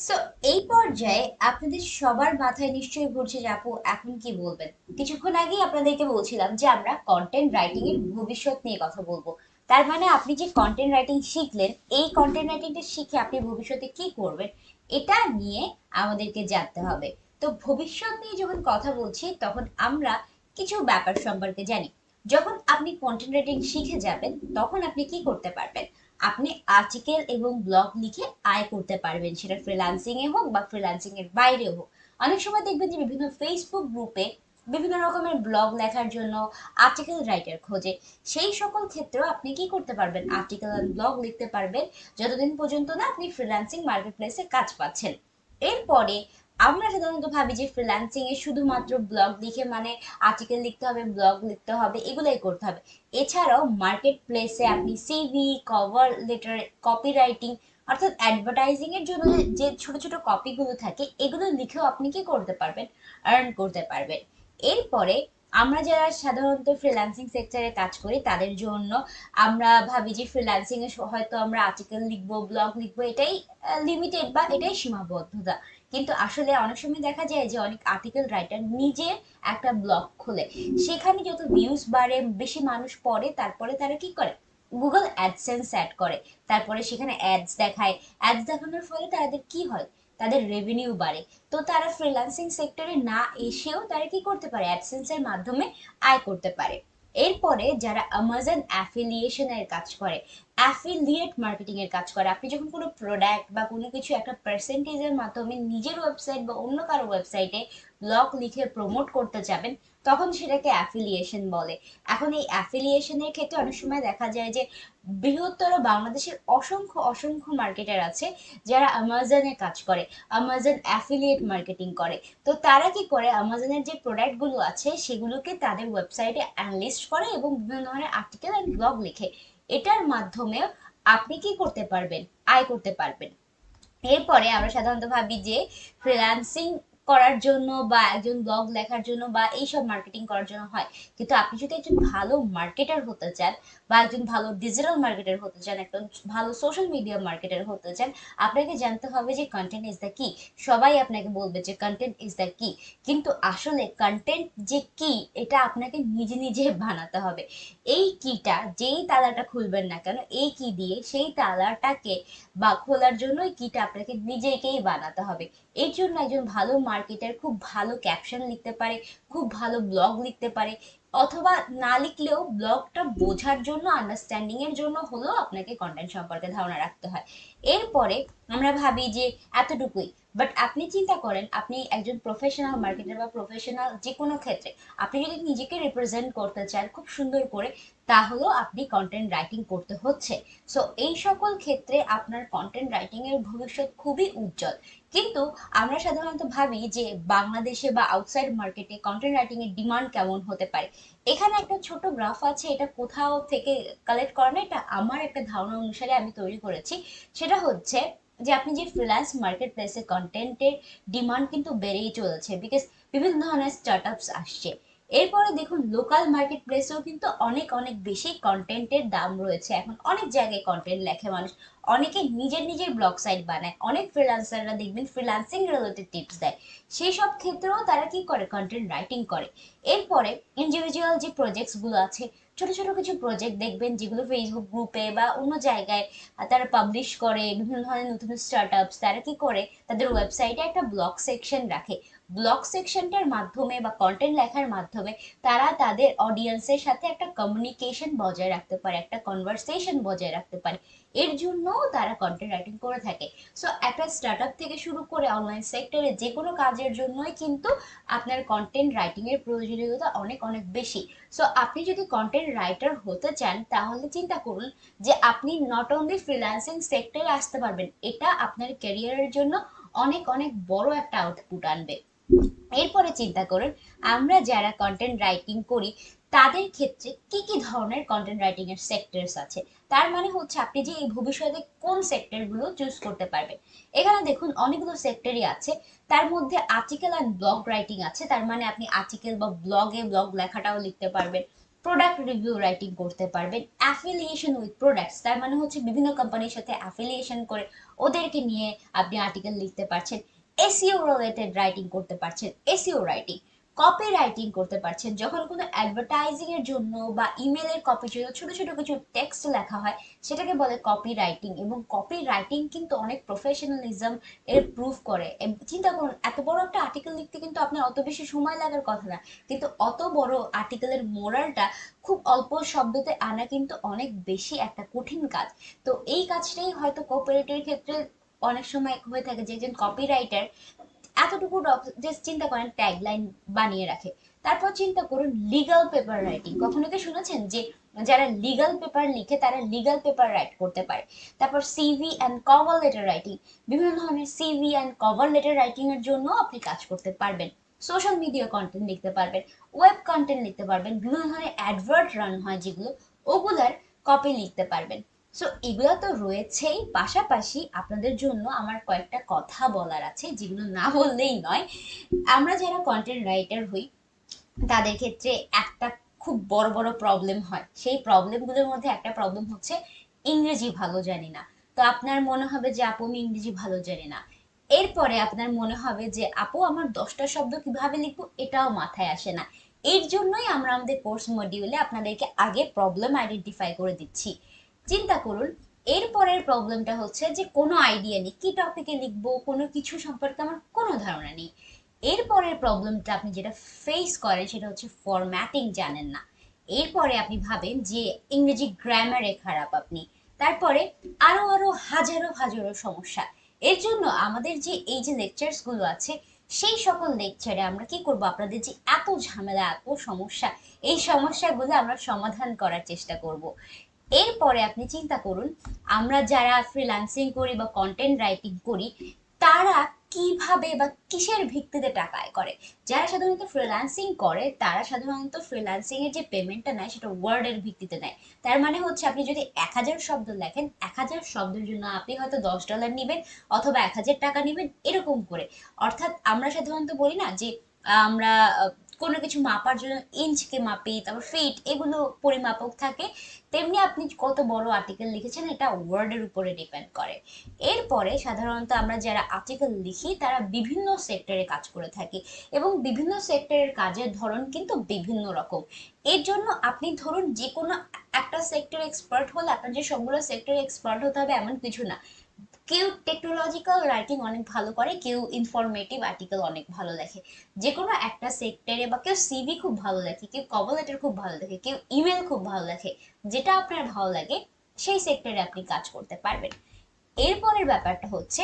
So এই পর্যায়ে আপনাদের সবার মাথায় নিশ্চয়ই ঘুরছে যে আপু এখন কি বলবেন। কিছুক্ষণ আগেই আপনাদেরকে বলছিলাম যে আমরা কন্টেন্ট রাইটিং এর ভবিষ্যৎ নিয়ে কথা বলবো। তার মানে আপনি যে কন্টেন্ট রাইটিং শিখলেন, এই কন্টেন্ট রাইটিংটা শিখে আপনি ভবিষ্যতে কি করবেন এটা নিয়ে আমাদেরকে জানতে হবে। তো ভবিষ্যৎ নিয়ে যখন কথা বলছি তখন আমরা কিছু ব্যাপার সম্পর্কে জানি। যখন আপনি কন্টেন্ট রাইটিং শিখে যাবেন তখন আপনি কি করতে পারবেন? আপনি আর্টিকেল এবং ব্লগ লিখে আয় করতে পারবেন, সেটা ফ্রিল্যান্সিং এ হোক বা ফ্রিল্যান্সিং এর বাইরেও হোক। অনেক সময় দেখবেন যে বিভিন্ন ফেসবুক গ্রুপে বিভিন্ন রকমের ব্লগ লেখার জন্য আর্টিকেল রাইটার খোঁজে। সেই সকল ক্ষেত্রেও আপনি কি করতে পারবেন? আর্টিকেল আর ব্লগ লিখতে পারবেন, যতদিন পর্যন্ত না আপনি ফ্রিল্যান্সিং মার্কেট প্লেসে কাজ পাচ্ছেন। এরপরে আমরা সাধারণত ভাবি যে ফ্রিল্যান্সিং এ শুধুমাত্র ব্লগ লিখে মানে আর্টিকেল লিখতে হবে, ব্লগ লিখতে হবে, এগুলাই করতে হবে। এছাড়াও মার্কেট প্লেসে আপনি CV, cover letter, copy writing অর্থাৎ অ্যাডভার্টাইজিং এর জন্য যে ছোট ছোট কপিগুলো থাকে এগুলো লিখেও আপনি কি করতে পারবেন? আর্ন করতে পারবেন। এরপরে আমরা যারা সাধারণত ফ্রিল্যান্সিং সেক্টরে কাজ করি তাদের জন্য আমরা ভাবি যে ফ্রিল্যান্সিং এ হয়তো আমরা আর্টিকেল লিখবো, ব্লগ লিখবো, এটাই লিমিটেড বা এটাই সীমাবদ্ধতা। কিন্তু আসলে অনেক সময় দেখা যায় যে অনেক আর্টিকেল রাইটার নিজে একটা ব্লগ খোলে, সেখানে যত ভিউজ বাড়ে, বেশি মানুষ পড়ে, তারপরে তারা কি করে? গুগল অ্যাডসেন্স অ্যাড করে, তারপরে সেখানে অ্যাডস দেখায়। অ্যাডস দেখানোর ফলে তাদের কি হয়? তাদের রেভিনিউ বাড়ে। তো তারা ফ্রিল্যান্সিং সেক্টরে না এসেও তারা কি করতে পারে? অ্যাডসেন্সের মাধ্যমে আয় করতে পারে। এরপরে যারা আমাজন অ্যাফিলিয়েশনের কাজ করে, অ্যাফিলিয়েট মার্কেটিং এর কাজ করে, আপনি যখন কোনো প্রোডাক্ট বা কোনো কিছু একটা পার্সেন্টেজের মাধ্যমে নিজের ওয়েবসাইট বা অন্য কারো ওয়েবসাইটে ব্লগ লিখে প্রমোট করতে যাবেন, তখন সেটাকে অ্যাফিলিয়েশন বলে। এখন এই অ্যাফিলিয়েশনের ক্ষেত্রে অনেক সময় দেখা যায় যে বৃহত্তর বাংলাদেশের অসংখ্য অসংখ্য মার্কেটার আছে যারা আমাজনে কাজ করে, আমাজন অ্যাফিলিয়েট মার্কেটিং করে। তো তারা কি করে? আমাজনের যে প্রোডাক্টগুলো আছে সেগুলোকে তাদের ওয়েবসাইটে অ্যানলিস্ট করে এবং বিভিন্ন ধরনের আর্টিকেল অ্যান্ড ব্লগ লিখে। এটার মাধ্যমে আপনি কি করতে পারবেন? আয় করতে পারবেন। এরপরে আমরা সাধারণত ভাবি যে ফ্রিল্যান্সিং করার জন্য বা একজন ব্লগ লেখার জন্য বা এইসব মার্কেটিং করার জন্য হয়। কিন্তু আপনি যদি একজন ভালো মার্কেটার হতে চান বা একজন ভালো ডিজিটাল মার্কেটার হতে চান, একজন ভালো সোশ্যাল মিডিয়া মার্কেটার হতে চান, আপনাকে জানতে হবে যে কন্টেন্ট ইজ দ্য কি। সবাই আপনাকে বলবে যে কন্টেন্ট ইজ দ্য কি, কিন্তু আসলে কন্টেন্ট যে কি এটা আপনাকে নিজে নিজে বানাতে হবে। এই কিটা, যেই তালাটা খুলবেন না কেন, এই কি দিয়ে সেই তালাটাকে বা খোলার জন্য এই কিটা আপনাকে নিজেকেই বানাতে হবে। এর জন্য একজন ভালো মার্কেটার খুব ভালো ক্যাপশন লিখতে পারে, খুব ভালো ব্লগ লিখতে পারে, অথবা না লিখলেও ব্লগটা বোঝার জন্য, আন্ডারস্ট্যান্ডিং এর জন্য হলেও আপনাকে কন্টেন্ট সম্পর্কে ধারণা রাখতে হয়। এরপরে আমরা ভাবি যে এতটুকুই, বাট আপনি চিন্তা করেন আপনি একজন প্রফেশনাল মার্কেটার বা প্রফেশনাল যে কোনো ক্ষেত্রে আপনি যদি নিজেকে রিপ্রেজেন্ট করতে চান খুব সুন্দর করে, তাহলেও আপনি কন্টেন্ট রাইটিং করতে হচ্ছে। সো এই সকল ক্ষেত্রে আপনার কন্টেন্ট রাইটিং এর ভবিষ্যৎ খুবই উজ্জ্বল। কিন্তু আমরা সাধারণত ভাবি যে বাংলাদেশে বা আউটসাইড মার্কেটে কন্টেন্ট রাইটিং এর ডিমান্ড কেমন হতে পারে। এখানে একটা ছোট গ্রাফ আছে, এটা কোথাও থেকে কালেক্ট করা না, এটা আমার একটা ধারণা অনুসারে আমি তৈরি করেছি। সেটা হচ্ছে যে আপনি যে ফ্রিল্যান্স মার্কেট প্লেসে কন্টেন্টের ডিমান্ড কিন্তু বেড়েই চলেছে, বিকজ বিভিন্ন ধরনের স্টার্টআপস আসছে। এরপরে দেখুন লোকাল মার্কেট প্লেসেও কিন্তু অনেক অনেক বেশি কন্টেন্টের দাম রয়েছে। এখন অনেক জায়গায় কন্টেন্ট লেখে মানুষ, অনেকে নিজের নিজের ব্লগ সাইট বানায়, অনেক ফ্রিল্যান্সাররা দেখবেন ফ্রিল্যান্সিং রিলেটেড টিপস দেয়। সেই সব ক্ষেত্রেও তারা কি করে? কন্টেন্ট রাইটিং করে। এরপরে ইন্ডিভিজুয়াল যে প্রজেক্টস গুলো আছে, ছোট ছোট কিছু প্রজেক্ট দেখবেন যেগুলো ফেসবুক গ্রুপে বা অন্য জায়গায় তারা পাবলিশ করে, বিভিন্ন ধরনের নতুন স্টার্টআপস তারা কি করে? তাদের ওয়েবসাইটে একটা ব্লগ সেকশন রাখে। ব্লগ সেকশনটার মাধ্যমে বা কন্টেন্ট লেখার মাধ্যমে তারা তাদের অডিয়েন্সের সাথে একটা কমিউনিকেশন বজায় রাখতে পারে, একটা কনভারসেশন বজায় রাখতে পারে। এর জন্য তারা কন্টেন্ট রাইটিং করে থাকে। সো একটা স্টার্টআপ থেকে শুরু করে অনলাইন সেক্টরে যে কোনো কাজের জন্যই কিন্তু আপনার কন্টেন্ট রাইটিং এর প্রয়োজনীয়তা অনেক অনেক বেশি। সো আপনি যদি কন্টেন্ট রাইটার হতে চান তাহলে চিন্তা করুন যে আপনি নট অনলি ফ্রিল্যান্সিং সেক্টরে আসতে পারবেন, এটা আপনার ক্যারিয়ারের জন্য অনেক অনেক বড় একটা আউটপুট আনবে। এরপরে চিন্তা করুন আমরা যারা কন্টেন্ট রাইটিং করি তাদের ক্ষেত্রে কি কি ধরনের কন্টেন্ট রাইটিং এর সেক্টরস আছে। তার মানে হচ্ছে আপনি যে এই ভবিষ্যতে কোন সেক্টর গুলো চুজ করতে পারবেন। এখানে দেখুন অনেকগুলো সেক্টরই আছে। তার মধ্যে আর্টিকেল অ্যান্ড ব্লগ রাইটিং আছে, তার মানে আপনি আর্টিকেল বা ব্লগে ব্লগ লেখাটাও লিখতে পারবেন। প্রোডাক্ট রিভিউ রাইটিং করতে পারবেন, অ্যাফিলিয়েশন উইথ প্রোডাক্টস, তার মানে হচ্ছে বিভিন্ন কোম্পানির সাথে অ্যাফিলিয়েশন করে ওদেরকে নিয়ে আপনি আর্টিকেল লিখতে পারছেন, এসইও রিলেটেড রাইটিং করতে পারছেন, এসইও রাইটিং, কপি রাইটিং করতে পারছেন, যখন কোনো অ্যাডভার্টাইজিং এর জন্য বা ইমেলের কপির জন্য ছোট ছোট কিছু টেক্সট লেখা হয় সেটাকে বলে কপি রাইটিং। এবং কপি রাইটিং কিন্তু অনেক প্রফেশনালিজম এর প্রুফ করে। চিন্তা করুন, এত বড় একটা আর্টিকেল লিখতে কিন্তু আপনার অত বেশি সময় লাগার কথা না, কিন্তু অত বড় আর্টিকেলের মোরালটা খুব অল্প শব্দতে আনা কিন্তু অনেক বেশি একটা কঠিন কাজ। তো এই কাজটাই হয়তো কোঅপারেটিভের ক্ষেত্রে অনেক সময় হয়ে থাকে যে একজন কপিরাইটার এতটুকু জাস্ট চিন্তা করেন ট্যাগলাইন বানিয়ে রাখে। তারপর চিন্তা করুন লিগ্যাল পেপার রাইটিং, কখনো কি শুনেছেন যে যারা লিগ্যাল পেপার লিখে তারা লিগ্যাল পেপার রাইট করতে পারে? তারপর CV and cover letter writing, বিভিন্ন ধরনের CV and cover letter writing এর জন্য আপনি কাজ করতে পারবেন, সোশ্যাল মিডিয়া কন্টেন্ট লিখতে পারবেন, ওয়েব কন্টেন্ট লিখতে পারবেন, বিভিন্ন ধরনের অ্যাডভার্ট রান হয় যেগুলো, ওগুলার কপি লিখতে পারবেন। সো এগুলো তো রয়েছেই, পাশাপাশি আপনাদের জন্য আমার কয়েকটা কথা বলার আছে যেগুলো না বললেই নয়। আমরা যারা কন্টেন্ট রাইটার হই তাদের ক্ষেত্রে একটা খুব বড় বড় প্রবলেম হয়, সেই প্রবলেমগুলোর মধ্যে একটা প্রবলেম হচ্ছে ইংরেজি ভালো জানি না। তো আপনার মনে হবে যে আপু আমি ইংরেজি ভালো জানি না, এরপরে আপনার মনে হবে যে আপু আমার 10টা শব্দ কিভাবে লিখবো এটাও মাথায় আসে না। এর জন্যই আমরা আমাদের কোর্স মডিউলে আপনাদেরকে আগে প্রবলেম আইডেন্টিফাই করে দিচ্ছি। চিন্তা করুন, এরপরের প্রবলেমটা হচ্ছে যে কোনো আইডিয়া নেই কি টপিকে লিখবো, কোনো কিছু সম্পর্কে আমার কোনো ধারণা নেই। এরপরের প্রবলেমটা আপনি যেটা ফেস করেন সেটা হচ্ছে ফরম্যাটিং জানেন না। এরপরে আপনি ভাবেন যে ইংরেজি গ্রামারে খারাপ আপনি। তারপরে আরো আরো হাজারো হাজারো সমস্যা। এর জন্য আমাদের যে এই যে লেকচার্স গুলো আছে সেই সকল লেকচারে আমরা কি করব, আপনাদের যে এত ঝামেলা এত সমস্যা এই সমস্যাগুলো আমরা সমাধান করার চেষ্টা করব। এরপরে আপনি চিন্তা করুন, আমরা যারা ফ্রিল্যান্সিং করি বা কন্টেন্ট রাইটিং করি তারা কিভাবে বা কিসের ভিত্তিতে টাকা আয় করে। যারা সাধারণত ফ্রিল্যান্সিং করে তারা সাধারণত ফ্রিল্যান্সিং এর যে পেমেন্টটা নেয় সেটা ওয়ার্ডের ভিত্তিতে নেয়। তার মানে হচ্ছে আপনি যদি 1000 শব্দ লেখেন, 1000 শব্দের জন্য আপনি হয়তো $10 নেবেন অথবা 1000 টাকা নেবেন, এরকম করে। অর্থাৎ আমরা সাধারণত বলি না যে আমরা কোনো কিছু মাপার জন্য ইঞ্চকে মাপি, তারপর ফিট, এগুলো পরিমাপক থাকে, তেমনি আপনি কত বড় আর্টিকেল লিখেছেন এটা ওয়ার্ডের উপরে ডিপেন্ড করে। এরপরে সাধারণত আমরা যারা আর্টিকেল লিখি তারা বিভিন্ন সেক্টরে কাজ করে থাকি, এবং বিভিন্ন সেক্টরের কাজের ধরন কিন্তু বিভিন্ন রকম। এর জন্য আপনি ধরুন যে কোনো একটা সেক্টরে এক্সপার্ট হলে আপনার যে সবগুলো সেক্টরে এক্সপার্ট হতে হবে এমন কিছু না। কেউ টেকনোলজিক্যাল রাইটিং অনেক ভালো করে, কেউ ইনফরমেটিভ আর্টিকেল অনেক ভালো লেখে, যে কোনো একটা সেক্টরে, বা কেউ সিভি খুব ভালো লেখে, কেউ কভার লেটার খুব ভালো লেখে, কেউ ইমেল খুব ভালো লেখে, যেটা আপনার ভালো লাগে সেই সেক্টরে আপনি কাজ করতে পারবেন। এরপরের ব্যাপারটা হচ্ছে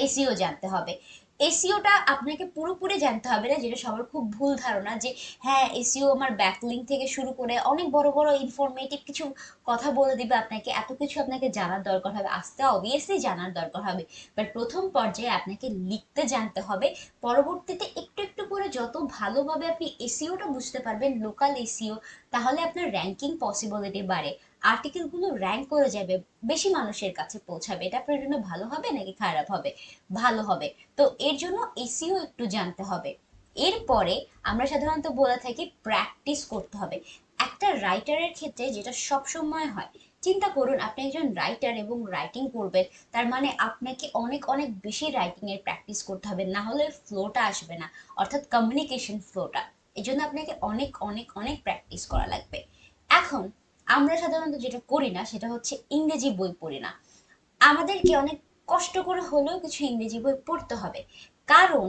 এসইও জানতে হবে। এসইওটা আপনাকে পুরোপুরি জানতে হবে না, যেটা সবার খুব ভুল ধারণা যে হ্যাঁ এসইও আমার ব্যাকলিঙ্ক থেকে শুরু করে অনেক বড় বড় ইনফরমেটিভ কিছু কথা বলে দিবে আপনাকে, এত কিছু আপনাকে জানার দরকার হবে, আস্তে অবভিয়াসলি জানার দরকার হবে। বাট প্রথম পর্যায়ে আপনাকে লিখতে জানতে হবে, পরবর্তীতে একটু একটু করে যত ভালোভাবে আপনি এসইওটা বুঝতে পারবেন, লোকাল এসইও, তাহলে আপনার র্যাঙ্কিং পসিবিলিটি বাড়ে, আর্টিকেলগুলো র্যাঙ্ক করে যাবে, বেশি মানুষের কাছে পৌঁছাবে। এটা আপনার জন্য ভালো হবে নাকি খারাপ হবে? ভালো হবে। তো এর জন্য এসইও একটু জানতে হবে। এরপরে আমরা সাধারণত বলে থাকি প্র্যাকটিস করতে হবে। একটা রাইটারের ক্ষেত্রে যেটা সব সময় হয়, চিন্তা করুন আপনি একজন রাইটার এবং রাইটিং করবেন, তার মানে আপনাকে অনেক অনেক বেশি রাইটিং এর প্র্যাকটিস করতে হবে, না হলে ফ্লোটা আসবে না, অর্থাৎ কমিউনিকেশন ফ্লোটা। এই জন্য আপনাকে অনেক অনেক অনেক প্র্যাকটিস করা লাগবে। এখন আমরা সাধারণত যেটা করি না সেটা হচ্ছে ইংরেজি বই পড়ি না। আমাদেরকে অনেক কষ্ট করে হলেও কিছু ইংরেজি বই পড়তে হবে, কারণ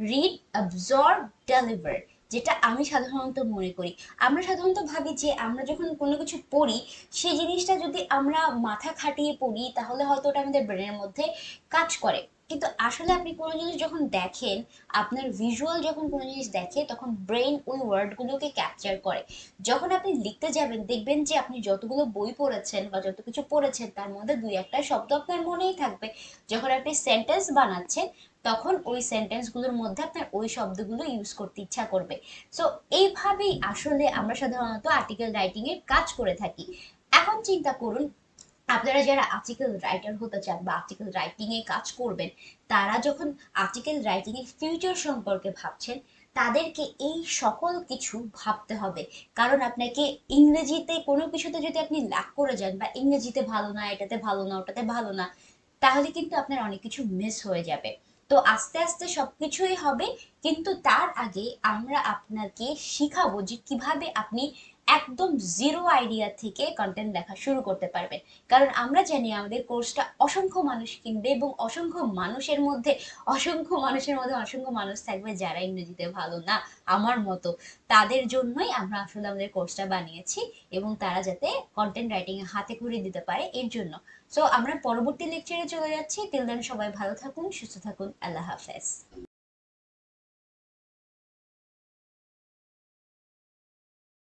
রিড, অ্যাবজর্ব, ডেলিভার, যেটা আমি সাধারণত মনে করি, আমরা সাধারণত ভাবি যে আমরা যখন কোনো কিছু পড়ি সেই জিনিসটা যদি আমরা মাথা খাটিয়ে পড়ি তাহলে হয়তো ওটা আমাদের ব্রেনের মধ্যে কাজ করে, কিন্তু আসলে আপনি কোনো জিনিস যখন দেখেন, আপনার ভিজুয়াল যখন কোনো জিনিস দেখে তখন ব্রেন ওই ওয়ার্ডগুলোকে ক্যাপচার করে। যখন আপনি লিখতে যাবেন দেখবেন যে আপনি যতগুলো বই পড়েছেন বা যত কিছু পড়েছেন তার মধ্যে দুই একটা শব্দ আপনার মনেই থাকবে। যখন আপনি সেন্টেন্স বানাচ্ছেন তখন ওই সেন্টেন্সগুলোর মধ্যে আপনার ওই শব্দগুলো ইউজ করতে ইচ্ছা করবে। সো এইভাবেই আসলে আমরা সাধারণত আর্টিকেল রাইটিং এর কাজ করে থাকি। এখন চিন্তা করুন, আপনারা যারা আর্টিকেল রাইটার হতে চান বা আর্টিকেল রাইটিং এ কাজ করবেন, তারা যখন আর্টিকেল রাইটিং এর ফিউচার সম্পর্কে ভাবছেন তাদেরকে এই সকল কিছু ভাবতে হবে। কারণ আপনাকে ইংরেজিতে কোনো কিছুতে যদি আপনি ল্যাক করে যান, বা ইংরেজিতে ভালো না, এটাতে ভালো না, ওটাতে ভালো না, তাহলে কিন্তু আপনার অনেক কিছু মিস হয়ে যাবে। তো আস্তে আস্তে সবকিছুই হবে, কিন্তু তার আগে আমরা আপনাকে শিখাবো যে কিভাবে আপনি একদম জিরো আইডিয়া থেকে কন্টেন্ট লেখা শুরু করতে পারবেন। কারণ আমরা জানি আমাদের কোর্সটা অসংখ্য মানুষ কিনবে, এবং অসংখ্য মানুষের মধ্যে অসংখ্য মানুষ থাকবে যারা ইংরেজিতে ভালো না, আমার মতো। তাদের জন্যই আমরা আসলে আমাদের কোর্সটা বানিয়েছি, এবং তারা যাতে কন্টেন্ট রাইটিং এ হাতে খড়ি দিতে পারে এর জন্য। সো আমরা পরবর্তী লেকচারে চলে যাচ্ছি। টিল দেন সবাই ভালো থাকুন, সুস্থ থাকুন, আল্লাহ হাফেজ।